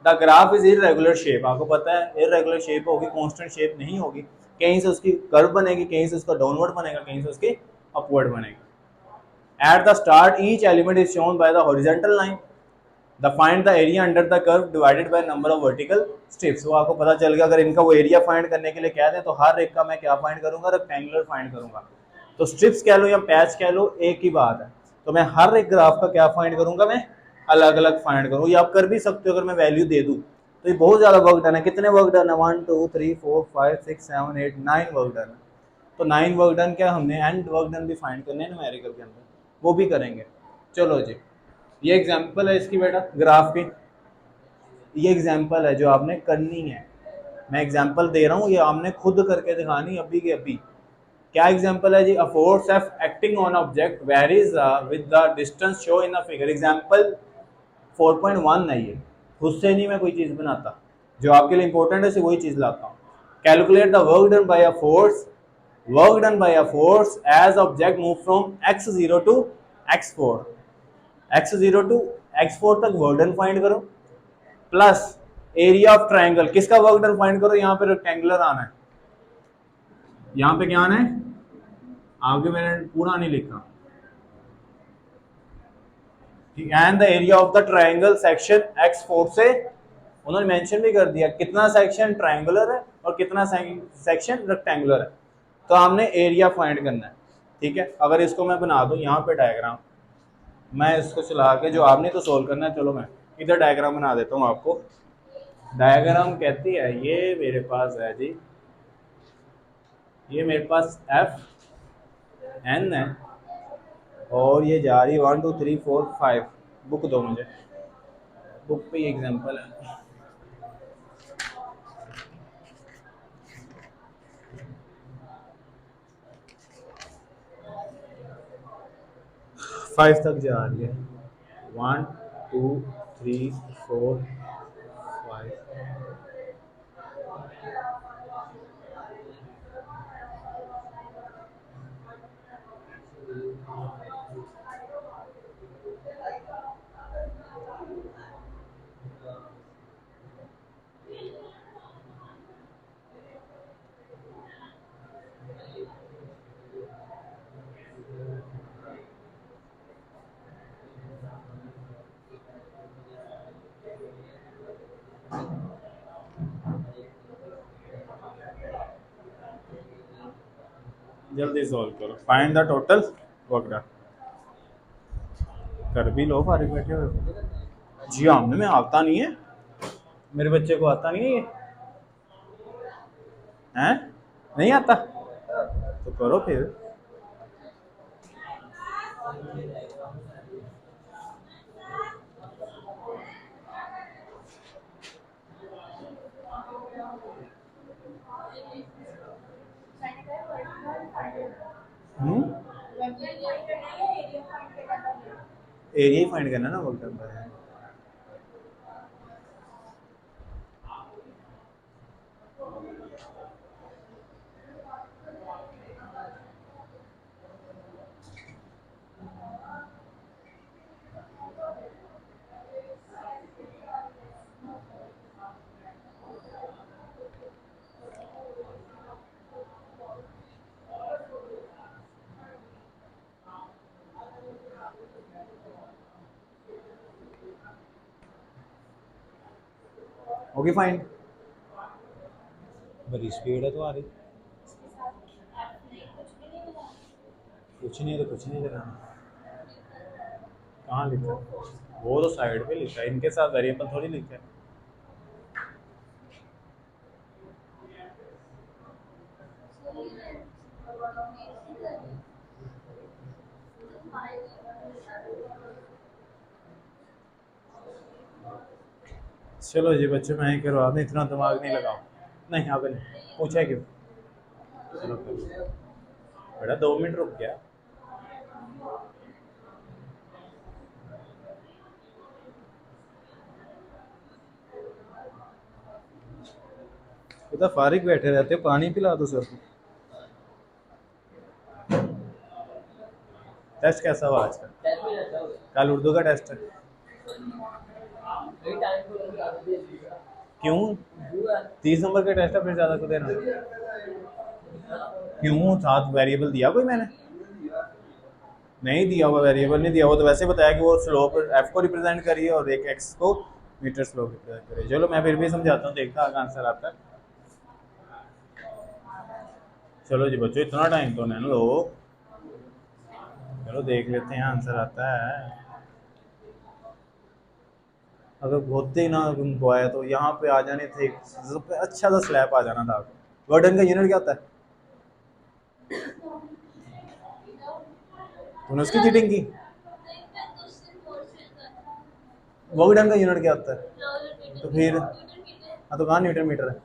The graph is irregular shape, आपको पता है irregular shape होगी, constant shape नहीं होगी, कहीं से उसकी curve बनेगी, कहीं से उसका डाउनवर्ड बनेगा, कहीं से उसकी अपवर्ड बनेगा। At the start each element is shown by the horizontal line. The find the area under the curve divided by number of vertical strips. वो आपको पता चल गया, अगर इनका वो एरिया फाइंड करने के लिए कह दें तो हर एक का मैं क्या फाइंड करूंगा, रेक्टेंगुलर फाइंड करूंगा। तो स्ट्रिप्स कह लो या पैच कह लो एक ही बात है, तो मैं हर एक ग्राफ का क्या फाइंड करूंगा, मैं अलग अलग फाइंड करूँ, ये आप कर भी सकते हो अगर मैं वैल्यू दे दूँ। तो ये बहुत ज्यादा वर्क डन है, कितने वर्क डन है, 1 2 3 4 5 6 7 8 9 वर्क डन है। तो 9 वर्क डन क्या हमने एंड वर्क डन भी फाइंड करने हैं न्यूमेरिकल के अंदर, वो भी करेंगे। चलो जी, ये एग्जाम्पल है इसकी बेटा ग्राफ की, ये एग्जाम्पल है जो आपने करनी है, मैं एग्जाम्पल दे रहा हूँ, ये आपने खुद करके दिखानी अभी के अभी। क्या एग्जाम्पल है जी, a force F acting on object varies with the distance show in the figure. Example 4.1 है ये, खुद से नहीं मैं कोई चीज बनाता, जो आपके लिए इंपॉर्टेंट है वही चीज लाता हूँ। Calculate the work done by a force, work done by a force as object move from x0 to x4, x0 to x4 तक वर्क डन फाइंड करो, प्लस एरिया ऑफ ट्राइंगल, किसका वर्क डन फाइंड करो, यहाँ पे rectangular आना है, यहाँ पे क्या आना है, आगे मैंने पूरा नहीं लिखा, and the area of the triangle section x4 से, उन्होंने मेंशन भी कर दिया कितना सेक्शन ट्राइंगुलर है और कितना सेक्शन रेक्टेंगुलर है, तो हमने एरिया फाइंड करना है। ठीक है, अगर इसको मैं बना दूं यहाँ पे डायग्राम, मैं इसको चला के जो आपने तो सोल्व करना है, चलो मैं इधर डायग्राम बना देता हूँ आपको। डायग्राम कहती है, ये मेरे पास है जी, ये मेरे पास एफ एन है और ये जा रही 1 2 3 4 5, बुक दो मुझे, बुक पे एग्जांपल है। 5 तक जा रही है। 1 2 3 4 5। जल्दी सॉल्व करो, find the total work done. कर भी लो फारिग बैठे हुए। जी हाँ, में आता नहीं है, मेरे बच्चे को आता नहीं है ये। हैं? नहीं आता तो करो फिर। हम्म, एरिया ही फाइंड करना ना वर्क डन का। होगी फाइंड। बड़ी स्पीड है तुम्हारी। कुछ नहीं है तो कुछ नहीं करना। कहाँ लिखा है? वो तो साइड पे लिखा है, इनके साथ वेरिएबल थोड़ी लिखा है। चलो जी बच्चों, मैं ही करवा दूँ, इतना दिमाग नहीं लगाओ। नहीं यहाँ पे नहीं पूछा क्यों। चलो कर। बेटा 2 मिनट रुक गया। बेटा फारिग बैठे रहते, पानी पिला दो सर को। टेस्ट कैसा हुआ आज का? कल उर्दू का टेस्ट है। क्यों? 30 नंबर का टेस्ट है, फिर ज़्यादा को देना। क्यों? साथ वेरिएबल दिया कोई मैंने? नहीं दिया हुआ, वेरिएबल नहीं दिया हुआ, तो वैसे बताया कि वो स्लोप एफ को रिप्रेजेंट करिए और एक एक्स को मीटर स्लोप रिप्रेजेंट करिए। चलो मैं फिर भी समझाता हूँ, देखता आगे आंसर आता है। चलो जी बच्चों, इतना टाइम तो नहीं लो। चलो देख लेते हैं आंसर आता है। अगर होते ही ना उनको आया तो यहाँ पे आ जाने थे, अच्छा सा स्लैब आ जाना था। वर्डन का यूनिट क्या होता है? तूने उसकी चीटिंग की। वर्डन का यूनिट क्या होता है? तो फिर हाँ, तो कहाँ न्यूटन मीटर है?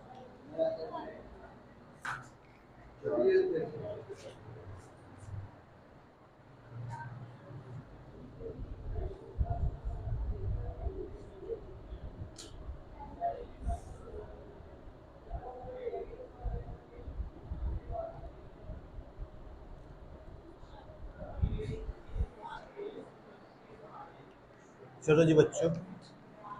चलो जी बच्चों,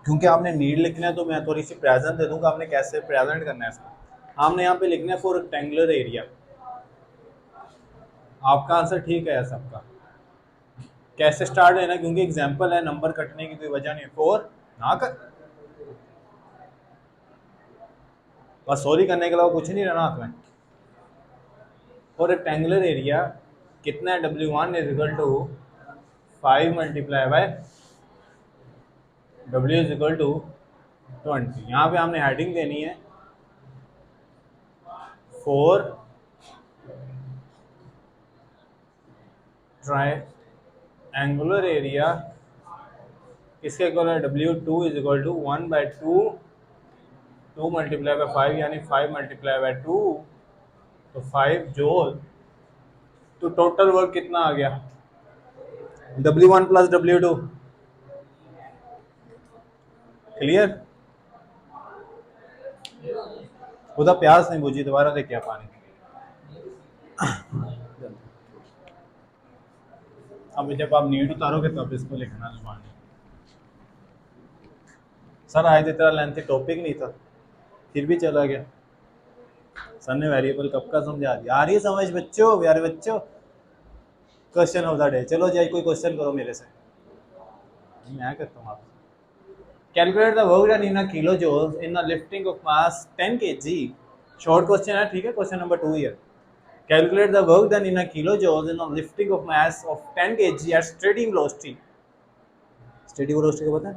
क्योंकि आपने नीड लिखना है तो मैं थोड़ी सी प्रेजेंट दे दूंगा, आपने कैसे प्रेजेंट करना है इसको। आपने यहाँ पे लिखना है फॉर रेक्टेंगुलर एरिया। आपका आंसर ठीक है सबका। कैसे स्टार्ट है ना, क्योंकि एग्जाम्पल है, नंबर कटने की कोई वजह नहीं है। फोर ना कर, बस सॉरी करने के अलावा कुछ नहीं रहना हाथ में। फॉर रेक्टेंगुलर एरिया कितना है? W1 is equal to 5 multiply by W is equal to 20। यहाँ पे हमने हेडिंग देनी है फोर ट्राई एंगुलर एरिया किसके इक्वल है? W2 is equal to 1/2 2 multiply by 5 यानी 5 मल्टीप्लाई बाय 2, तो 5 जूल। तो टोटल वर्क कितना आ गया? W1 plus W2। क्लियर? खुदा प्यास नहीं बुझी, दोबारा लेके आ पानी। अब जब आप नीड उतारोगे तब इसको लिखना जुबान। सर आज इतना लेंथी टॉपिक नहीं था, फिर भी चला गया। सर ने वेरिएबल कब का समझा दिया। आ रही है समझ बच्चों? प्यारे बच्चों, क्वेश्चन ऑफ द डे। चलो जी कोई क्वेश्चन करो मेरे से, मैं करता हूँ आपसे। Calculate the work done in kilo joules in a lifting of mass 10 kg। Short question है, ठीक है, question number 2 year. Calculate the work done in kilo joules in a lifting of mass of 10 kg at steady velocity. Steady velocity को पता है?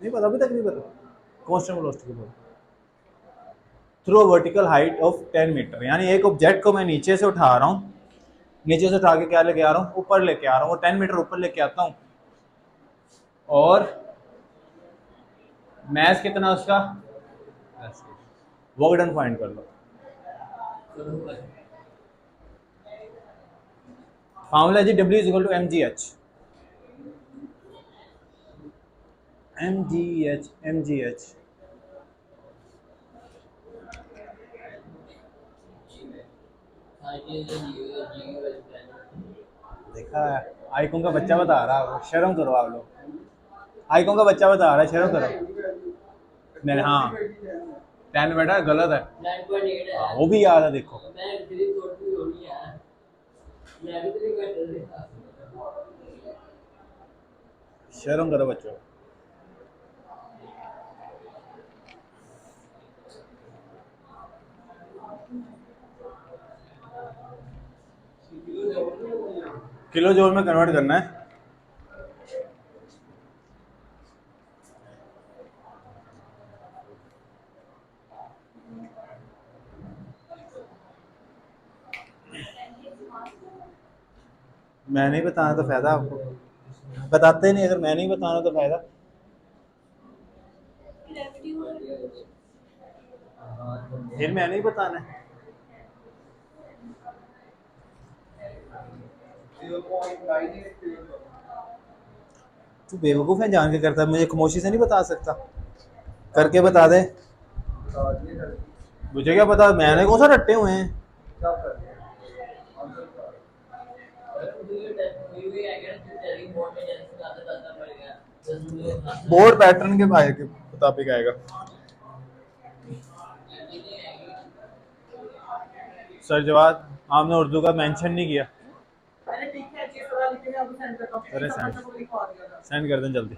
नहीं पता, अभी तक नहीं पता। कांस्टेंट वेलोसिटी को पता। Through vertical height of 10 metre, यानी एक ऑब्जेक्ट को मैं नीचे से उठा रहा हूँ, नीचे से उठा के क्या लेके आ रहा हूँ? ऊपर लेके आ रहा हूँ, वो 10 मीटर ऊपर लेके आता हूँ, और मैथ कितना उसका? वर्क डन फाइंड कर लो। फॉर्मूला जी W is equal to mgh। mgh देखा है, आइकॉन का बच्चा बता रहा है, शर्म करो आप लोग। आइकॉन का बच्चा बता रहा है, शर्म करो। मैंने हाँ 10 बेटा गलत है, 9.8 है। वो भी याद है, देखो शर्म करो बच्चों। किलो जूल में कन्वर्ट करना है। मैं नहीं बताना तो फायदा आपको, बताते नहीं। अगर मैं नहीं बताना तो फायदा। फिर मैं नहीं बताना है। तू बेवकूफ़ है, जान के करता है। मुझे खामोशी से नहीं बता सकता, करके बता दे। मुझे क्या पता, मैंने कौन सा रट्टे हुए हैं। बोर्ड पैटर्न के भाई के मुताबिक आएगा। सर जवाब आपने उर्दू का मेंशन नहीं किया। अरे सेंड कर दें जल्दी।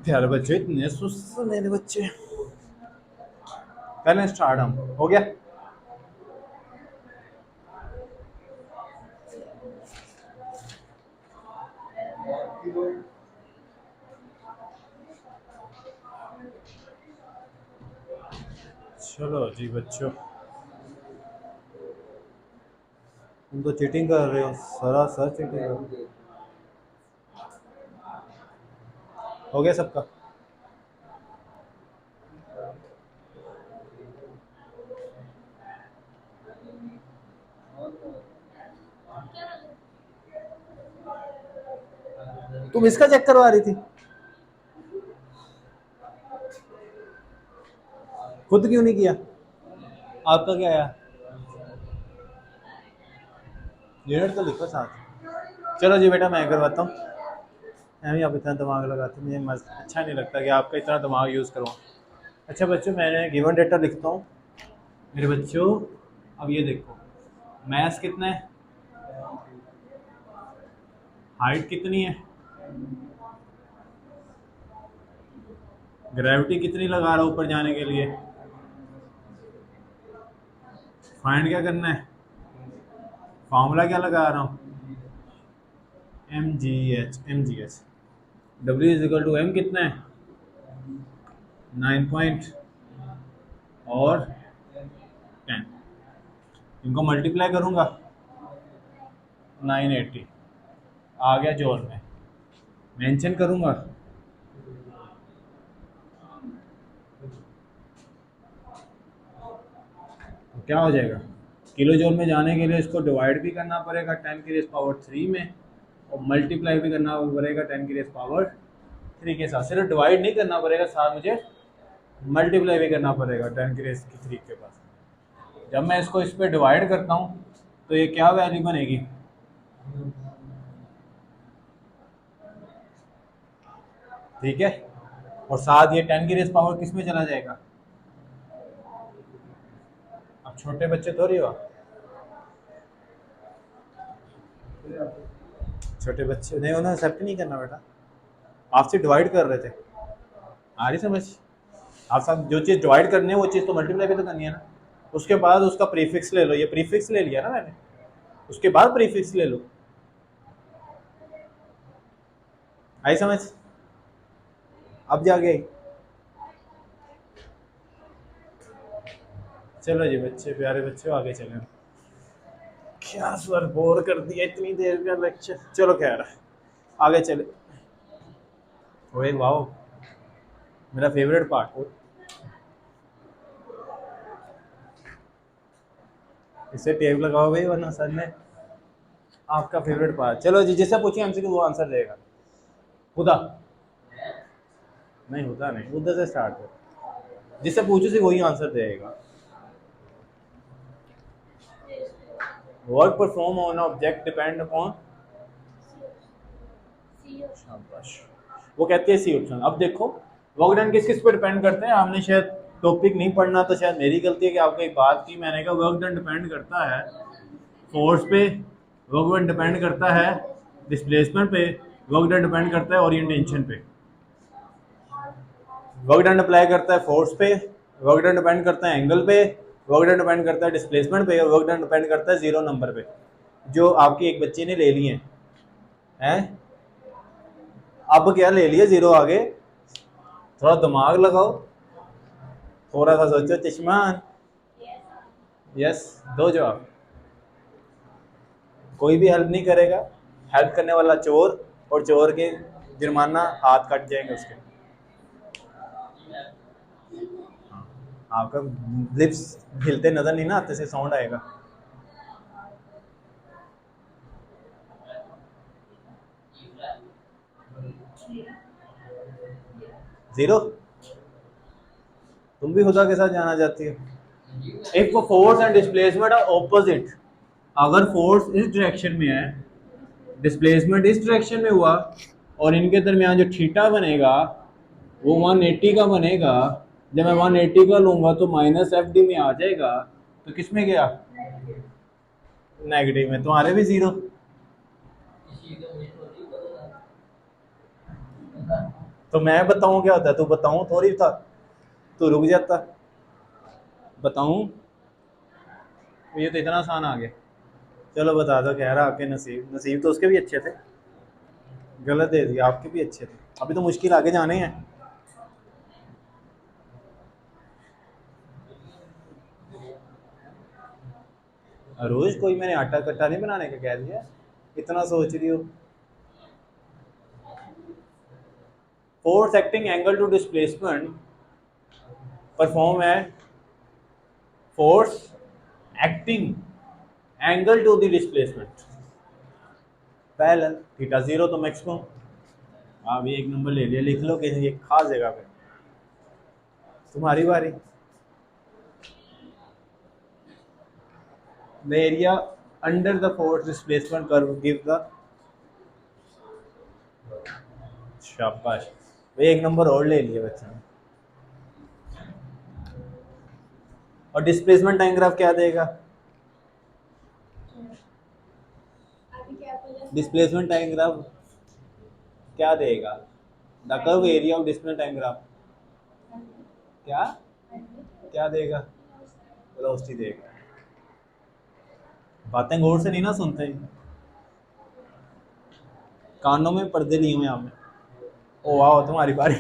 प्यारे बच्चे, इतने सुस्त मेरे बच्चे। पहले स्टार्ट हम हो गया। चलो जी बच्चों, तुम तो चीटिंग कर रहे हो, सरासर चीटिंग कर रहे हो। हो गया सबका? तुम इसका चेक करवा रही थी, खुद क्यों नहीं किया? आपका क्या आया? यूनिट तो लिखो साथ। चलो जी बेटा मैं करवाता हूँ। मैं भी आप इतना दिमाग लगाते, मुझे अच्छा नहीं लगता कि आपका इतना दिमाग यूज़ करो। अच्छा बच्चों, मैंने गिवन डेटा लिखता हूँ मेरे बच्चों। अब ये देखो, मैथ कितना है, हाइट कितनी है, ग्रेविटी कितनी लगा रहा हूँ ऊपर जाने के लिए, फाइंड क्या करना है, फॉर्मूला क्या लगा रहा हूँ, mgh। W is equal to m कितना है, 9 पॉइंट और 10। इनको मल्टीप्लाई करूँगा 980 आ गया जोड़ में, मेंशन करूँगा तो क्या हो जाएगा, किलो जूल में जाने के लिए इसको डिवाइड भी करना पड़ेगा 10 की रेज़ पावर 3 में, और मल्टीप्लाई भी करना पड़ेगा 10 की रेज़ पावर 3 के साथ। सिर्फ डिवाइड नहीं करना पड़ेगा, साथ मुझे मल्टीप्लाई भी करना पड़ेगा 10 की रेज़ की 3 के पास। जब मैं इसको इस पर डिवाइड करता हूँ तो ये क्या वैल्यू बनेगी, ठीक है, और साथ ये 10 की रेज़ पावर किस में चला जाएगा। अब छोटे बच्चे थोड़ी हो, छोटे बच्चे नहीं, उन्हें एक्सेप्ट नहीं करना बेटा, आपसे डिवाइड कर रहे थे, आ रही समझ। आप सब जो चीज़ डिवाइड करनी है वो चीज़ तो मल्टीप्लाई भी तो करनी है ना। उसके बाद उसका प्रीफिक्स ले लो, ये प्रीफिक्स ले लिया ना मैंने, उसके बाद प्रीफिक्स ले लो, आई समझ, अब जाके आई। चलो जी बच्चे, प्यारे बच्चे आगे चले, क्या सर बोर कर दिया इतनी देर का लेक्चर, चलो खैर आगे चले। ओए वाओ, मेरा फेवरेट पार्ट, इसे टेप लगाओ भाई वरना सर ने आपका फेवरेट पार्ट। चलो जी, जिससे पूछिए हमसे कि वो आंसर देगा। खुदा नहीं, होता नहीं, उधर से स्टार्ट हो, जिससे पूछो से वही आंसर देगा। Work perform on object depend upon, शाबाश, वो कहती है सी ऑप्शन। अब देखो वर्क डन किस किस पे डिपेंड करते हैं, हमने शायद टॉपिक नहीं पढ़ना, तो शायद मेरी गलती है कि आपको एक बात की मैंने कहा वर्क डन डिपेंड करता है फोर्स पे, वर्क डन डिपेंड करता है डिस्प्लेसमेंट पे, वर्क डन डिपेंड करता है ओरिएंटेशन पे। वर्क डन अप्लाई करता है फोर्स पे, वर्क डन डिपेंड करता है एंगल पे, वर्क डन डिपेंड करता है डिस्प्लेसमेंट पे, और वर्क डन डिपेंड करता है जीरो नंबर पे, जो आपकी एक बच्ची ने ले लिए हैं। अब क्या ले लिए जीरो आगे, थोड़ा दिमाग लगाओ, थोड़ा सा सोचो चश्मान। यस, दो जवाब, कोई भी हेल्प नहीं करेगा, हेल्प करने वाला चोर, और चोर के जुर्माना हाथ कट जाएंगे उसके। आपका लिप्स हिलते नजर नहीं ना आते, से साउंड आएगा। जीरो, तुम भी खुदा के साथ जाना चाहती हो। If force and displacement are opposite, अगर फोर्स इस डायरेक्शन में है, डिस्प्लेसमेंट इस डायरेक्शन में हुआ, और इनके दरमियान जो थीटा बनेगा वो 180 का बनेगा, जब मैं 180 का लूंगा तो माइनस एफ डी में आ जाएगा, तो किस में गया, नेगेटिव में, तुम्हारे भी जीरो। तो मैं बताऊं क्या होता है, तू बताऊं थोड़ी था, तू रुक जाता, बताऊं, ये तो इतना आसान आ गया। चलो बता दो, कह रहा आपके नसीब, नसीब तो उसके भी अच्छे थे, गलत दे दिया, आपके भी अच्छे थे, अभी तो मुश्किल आगे जाने हैं। रोज कोई मैंने आटा कट्टा नहीं बनाने का कह दिया, इतना सोच रही हो। Force acting angle to displacement perform है, force acting angle to the displacement parallel, theta zero तो मैक्सिमम। आप एक नंबर ले लिया, लिख लो किसी एक खास जगह पे। तुम्हारी बारी। The area under the force displacement curve give the, शाबाश, एक नंबर और ले लिया बच्चे ने। और डिस्प्लेसमेंट टाइम ग्राफ क्या देगा, डिस्प्लेसमेंट टाइम ग्राफ क्या देगा, the curve area of displacement time graph क्या क्या देगा, वेलोसिटी देगा। बातें गौर से नहीं ना सुनते, कानों में पर्दे लिए हुए आपने। ओ वाह, तुम्हारी बारी।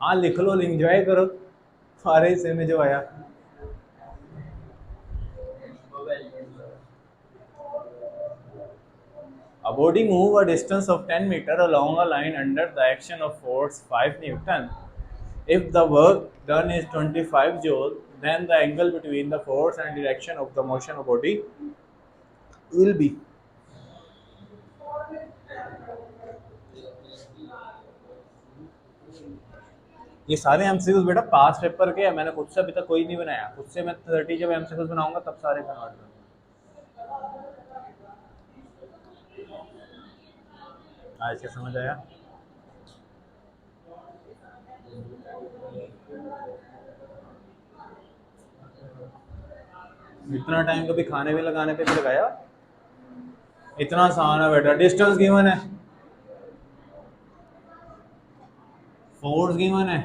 हाँ लिख लो, एंजॉय करो सारे हिस्से में जो आया। A body move a distance of 10 meter along a line under the action of force 5 Newton. If the work done is 25 joule, then the angle between the force and direction of the motion of body will be. ये सारे MCQs बेटा पास paper के है, मैंने खुद से अभी तक कोई नहीं बनाया, खुद से मैं 30 जब एमसीक्यूज बनाऊंगा तब सारे कन्वर्ट करूंगा। आज क्या समझ आया? इतना टाइम कभी खाने में लगाने पे भी लगाया? इतना आसान है बेटा, डिस्टेंस गिवन है, फोर्स गिवन है,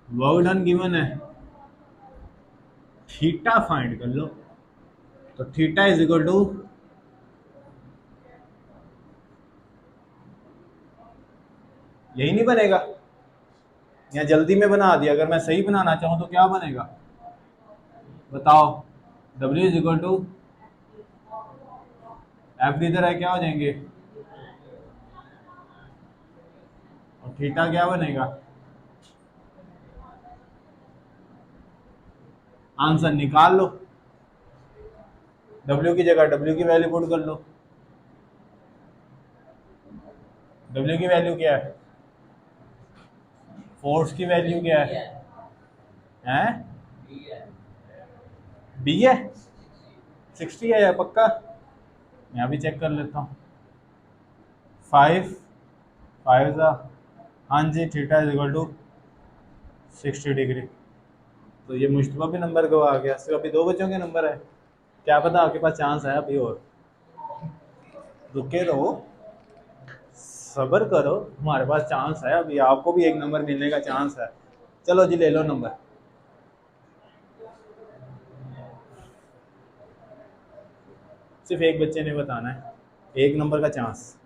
वर्क डन गिवन है, थीटा फाइंड कर लो। तो थीटा इज इक्वल टू यही नहीं बनेगा? या जल्दी में बना दिया, अगर मैं सही बनाना चाहूं तो क्या बनेगा बताओ? W is equal to F इधर है, क्या हो जाएंगे, और थीटा क्या बनेगा? आंसर निकाल लो, W की जगह W की वैल्यू पुट कर लो। W की वैल्यू क्या है? फोर्स की वैल्यू क्या है? हैं? B है, 60 है या पक्का? मैं भी चेक कर लेता हूँ। 5 5 हाँ जी, theta is equal to 60 degree. तो ये मुश्तबा भी नंबर गवा गया, सिर्फ अभी 2 बच्चों के नंबर है, क्या पता आपके पास चांस है अभी और। रुके रहो, सब्र करो, हमारे पास चांस है अभी, आपको भी एक नंबर मिलने का चांस है। चलो जी ले लो नंबर। सिर्फ एक बच्चे ने बताना है, एक नंबर का चांस,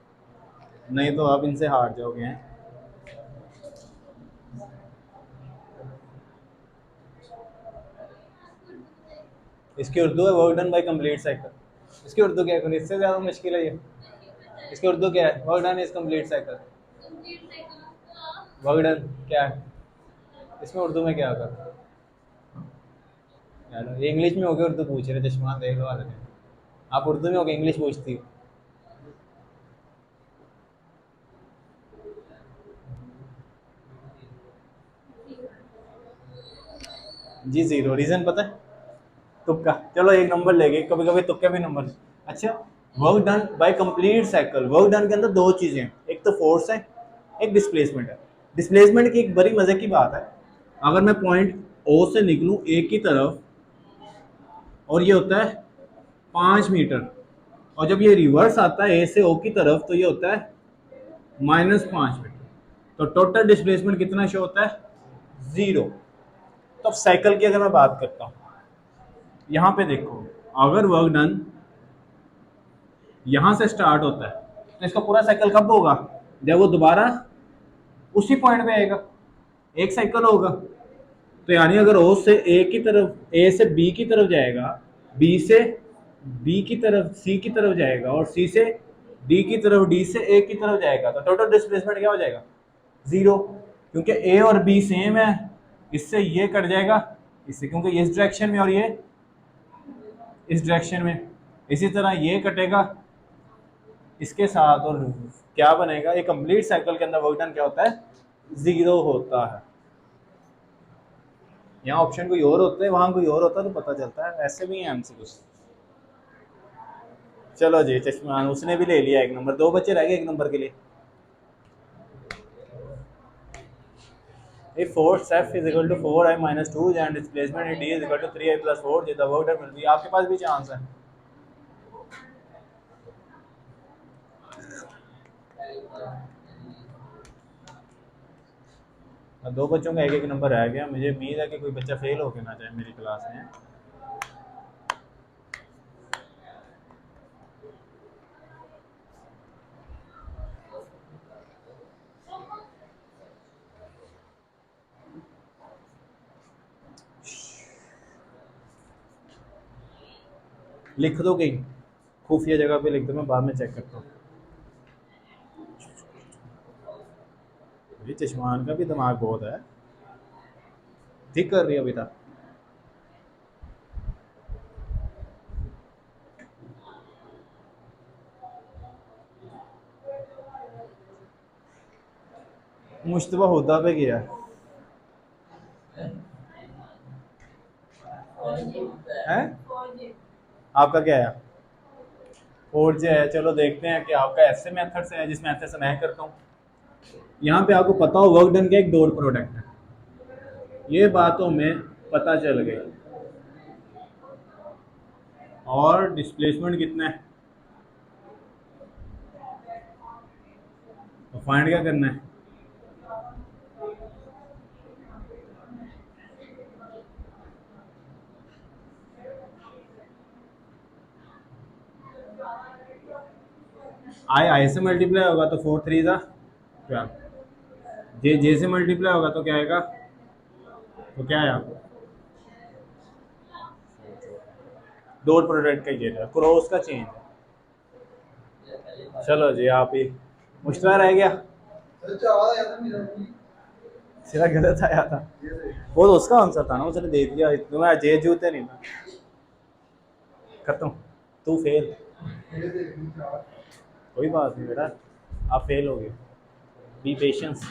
नहीं तो आप इनसे हार जाओगे हैं। इसकी उर्दू है work done bye complete cycle. इसकी उर्दू क्या है? इससे ज़्यादा मुश्किल है ये। इसकी उर्दू क्या है? Work done is complete cycle. Work done क्या है इसमें उर्दू में क्या होगा? यार इंग्लिश में होके उर्दू पूछ रहे, चश्मा देख लो वाले ने। आप उर्दू में होके इंग्लिश पूछती हो। जी जीरो, रीजन पता है? तुक्का। चलो एक नंबर लेके, कभी कभी तुक्के भी नंबर। अच्छा, work done bye complete cycle, work done के अंदर दो चीजें हैं, एक तो फोर्स है, एक डिस्प्लेसमेंट है। डिस्प्लेसमेंट की एक बड़ी मजे की बात है, अगर मैं पॉइंट ओ से निकलूं ए की तरफ, और ये होता है 5 मीटर, और जब ये रिवर्स आता है ए से ओ की तरफ तो ये होता है -5 मीटर, तो टोटल डिस्प्लेसमेंट कितना शो होता है? 0। तो अब साइकिल की अगर मैं बात करता हूँ, यहाँ पे देखो, अगर वर्क डन यहाँ से स्टार्ट होता है तो इसका पूरा साइकिल कब होगा? जब वो दोबारा उसी पॉइंट पे आएगा, एक साइकिल होगा। तो यानी अगर ओ से ए की तरफ, ए से बी की तरफ जाएगा, बी से बी की तरफ सी की तरफ जाएगा, और सी से डी की तरफ, डी से ए की तरफ जाएगा, तो टोटल डिस्प्लेसमेंट क्या हो जाएगा? 0, क्योंकि ए और बी सेम है, इससे ये कट जाएगा इससे, क्योंकि इस डायरेक्शन में और ये इस डायरेक्शन में, इसी तरह ये कटेगा इसके साथ, और क्या बनेगा? ये कंप्लीट साइकिल के अंदर वर्क डन क्या होता है? 0 होता है। यहाँ ऑप्शन कोई और होता है, वहां कोई और होता है, तो पता चलता है। ऐसे भी है एमसीक्यू। चलो जी, चश्मान उसने भी ले लिया एक नंबर, 2 बच्चे रह गए एक नंबर के लिए। If force F is equal to 4i minus 2 and displacement in D is equal to 3i plus 4, the work done will be। आपके पास भी चांस है। अब 2 बच्चों का एक एक नंबर रह गया, मुझे उम्मीद है कि कोई बच्चा फेल होके ना जाए मेरी क्लास में। लिख दो कहीं खुफिया जगह पे, लिख दो, मैं बाद में चेक करता हूँ। ये चश्मान का भी दिमाग बहुत है, ठीक कर रही है बेटा। मुश्तबा हुदा पे गया है, आपका क्या है? और जो है, चलो देखते हैं कि आपका ऐसे मेथड से है जिस मेथड से मैं करता हूँ। यहाँ पे आपको पता हो वर्क डन का एक डॉट प्रोडक्ट है, ये बातों में पता चल गई। और डिस्प्लेसमेंट कितना है, तो फाइंड क्या करना है? आई से मल्टीप्लाई होगा तो 4 3 था क्या, जे से मल्टीप्लाई होगा तो क्या आएगा, तो क्या है आपको डॉट प्रोडक्ट का ये था, क्रॉस का चेंज है। चलो जी, आप ही मुश्तबा रह गया, सीधा गलत आया था, वो तो उसका आंसर था ना, उसने दे दिया, इतना जे जूते नहीं था। करता हूँ, तू फेल, कोई बात नहीं बेटा, आप फेल हो गए, बी पेशेंस।